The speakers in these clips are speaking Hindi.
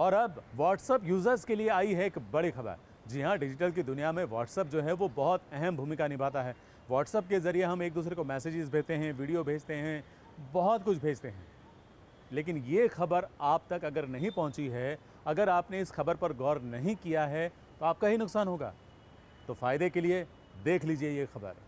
और अब व्हाट्सएप यूज़र्स के लिए आई है एक बड़ी खबर। जी हाँ, डिजिटल की दुनिया में व्हाट्सएप जो है वो बहुत अहम भूमिका निभाता है। व्हाट्सएप के ज़रिए हम एक दूसरे को मैसेजेस भेजते हैं, वीडियो भेजते हैं, बहुत कुछ भेजते हैं। लेकिन ये खबर आप तक अगर नहीं पहुंची है, अगर आपने इस खबर पर गौर नहीं किया है, तो आपका ही नुकसान होगा। तो फ़ायदे के लिए देख लीजिए ये खबर।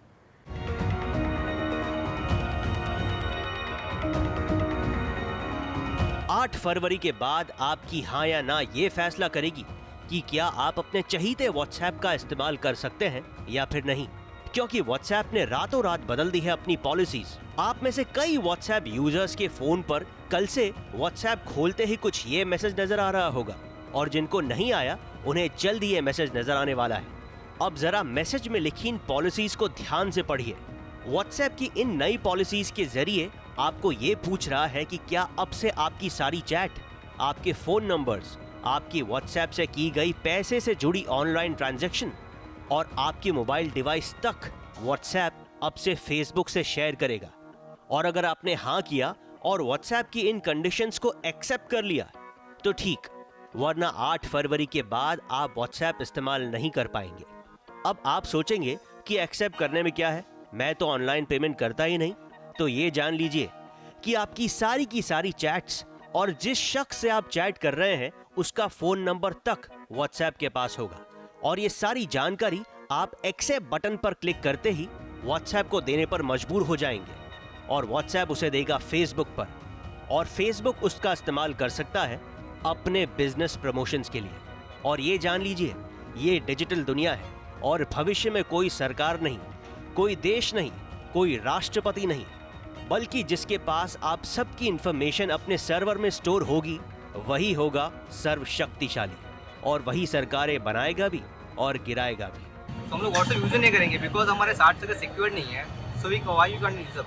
आठ फरवरी के बाद आपकी हाँ या ना ये फैसला करेगी कि क्या आप अपने चहीते व्हाट्सएप का इस्तेमाल कर सकते हैं या फिर नहीं। क्योंकि व्हाट्सएप ने रातों रात बदल दी है अपनी पॉलिसीज। आप में से कई व्हाट्सएप यूजर्स के फोन पर कल से व्हाट्सएप खोलते ही कुछ ये मैसेज नजर आ रहा होगा, और जिनको नहीं आया उन्हें जल्द ही ये मैसेज नजर आने वाला है। अब जरा मैसेज में लिखी इन पॉलिसीज को ध्यान से पढ़िए। व्हाट्सएप की इन नई पॉलिसीज के जरिए आपको ये पूछ रहा है कि क्या अब से आपकी सारी चैट, आपके फोन नंबर्स, आपकी व्हाट्सएप से की गई पैसे से जुड़ी ऑनलाइन ट्रांजैक्शन और आपकी मोबाइल डिवाइस तक व्हाट्सएप अब से फेसबुक से शेयर करेगा। और अगर आपने हाँ किया और व्हाट्सएप की इन कंडीशंस को एक्सेप्ट कर लिया तो ठीक, वरना 8 फरवरी के बाद आप व्हाट्सएप इस्तेमाल नहीं कर पाएंगे। अब आप सोचेंगे कि एक्सेप्ट करने में क्या है, मैं तो ऑनलाइन पेमेंट करता ही नहीं। तो ये जान लीजिए कि आपकी सारी की सारी चैट्स और जिस शख्स से आप चैट कर रहे हैं उसका फोन नंबर तक व्हाट्सएप के पास होगा, और ये सारी जानकारी आप एक्सेप्ट बटन पर क्लिक करते ही व्हाट्सएप को देने पर मजबूर हो जाएंगे, और व्हाट्सएप उसे देगा फेसबुक पर, और फेसबुक उसका इस्तेमाल कर सकता है अपने बिजनेस प्रमोशंस के लिए। और ये जान लीजिए, ये डिजिटल दुनिया है और भविष्य में कोई सरकार नहीं, कोई देश नहीं, कोई राष्ट्रपति नहीं, बल्कि जिसके पास आप सबकी इंफॉर्मेशन अपने सर्वर में स्टोर होगी वही होगा सर्वशक्तिशाली, और वही सरकारें बनाएगा भी और गिराएगा भी। तो हम लोग व्हाट्सएप यूज नहीं करेंगे बिकॉज हमारे 60 जगह सिक्योर नहीं है। So we why you can use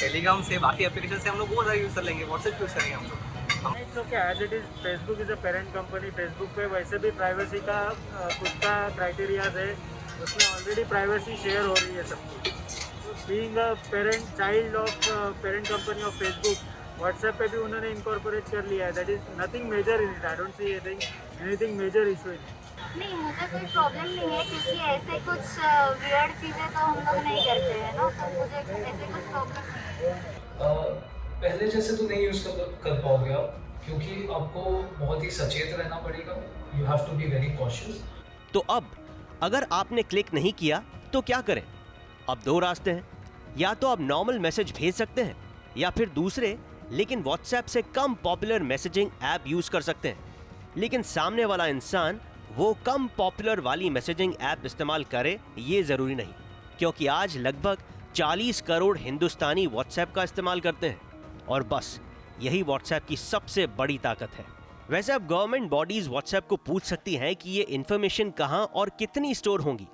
Telegram से, बाकी एप्लीकेशन से हम लोग बहुत ज़्यादा यूज कर लेंगे, व्हाट्सएप यूज करेंगे हम लोग। It's okay as it is. Facebook is a parent company. Facebook पे वैसे भी प्राइवेसी का कुछ का क्राइटेरियाज है, उसमें ऑलरेडी प्राइवेसी शेयर हो रही है सबकी। Being a parent child of parent company of Facebook, WhatsApp पे भी उन्होंने इनकॉर्पोरेट कर लिया है। That is nothing major in it. I don't see anything major issue in it. नहीं, मुझे कोई प्रॉब्लम नहीं है क्योंकि ऐसे कुछ वियर्ड चीज़ें तो हम लोग नहीं करते हैं ना, तो मुझे ऐसे कुछ प्रॉब्लम नहीं है। पहले जैसे तो नहीं यूज़ कर पाओगे आप, क्योंकि आपको बहुत ही सचेत रहना पड़ेगा। You have to be very cautious. तो अब अगर आपने क्लिक नहीं किया तो क्या करें? अब दो रास्ते हैं, या तो आप नॉर्मल मैसेज भेज सकते हैं, या फिर दूसरे लेकिन व्हाट्सएप से कम पॉपुलर मैसेजिंग ऐप यूज कर सकते हैं। लेकिन सामने वाला इंसान वो कम पॉपुलर वाली मैसेजिंग ऐप इस्तेमाल करे ये जरूरी नहीं, क्योंकि आज लगभग 40 करोड़ हिंदुस्तानी व्हाट्सएप का इस्तेमाल करते हैं, और बस यही व्हाट्सएप की सबसे बड़ी ताकत है। वैसे अब गवर्नमेंट बॉडीज व्हाट्सएप को पूछ सकती हैं कि ये इन्फॉर्मेशन कहां और कितनी स्टोर होंगी,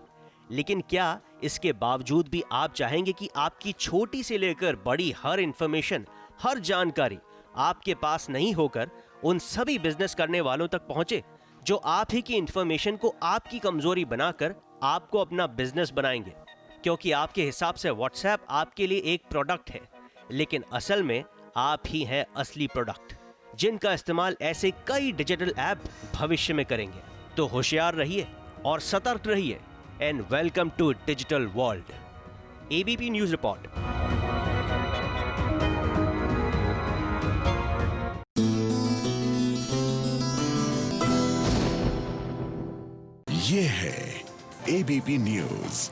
लेकिन क्या इसके बावजूद भी आप चाहेंगे कि आपकी छोटी से लेकर बड़ी हर इंफॉर्मेशन, हर जानकारी आपके पास नहीं होकर उन सभी बिजनेस करने वालों तक पहुंचे जो आप ही की इंफॉर्मेशन को आपकी कमजोरी बनाकर आपको अपना बिजनेस बनाएंगे? क्योंकि आपके हिसाब से व्हाट्सएप आपके लिए एक प्रोडक्ट है, लेकिन असल में आप ही हैं असली प्रोडक्ट, जिनका इस्तेमाल ऐसे कई डिजिटल ऐप भविष्य में करेंगे। तो होशियार रहिए और सतर्क रहिए। And welcome to digital world. ABP news report. ये है एबीपी न्यूज।